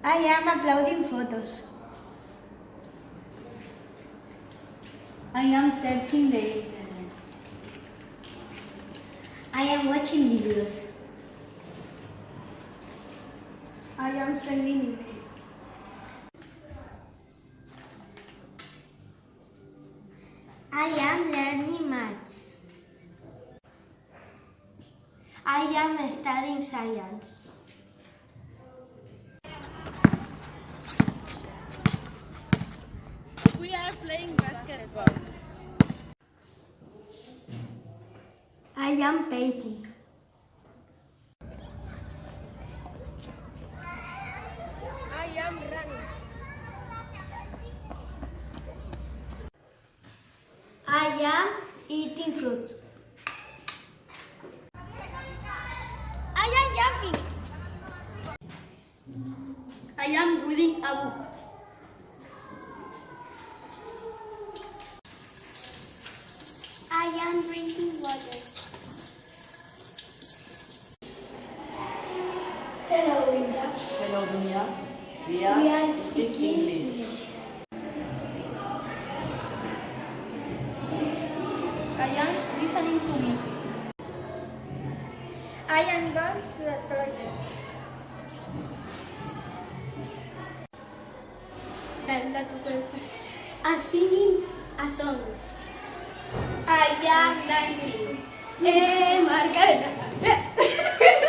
I am uploading photos. I am searching the internet. I am watching videos. I am sending email. I am learning maths. I am studying science. We are playing basketball. I am painting. I am running. I am eating fruits. I am jumping. I am reading a book. I am drinking water. Hello, Linda. Hello, Dunia. We We are speak speaking English. I am listening to music. I am going to the toilet. I'm singing a song. I am dancing. Margarita.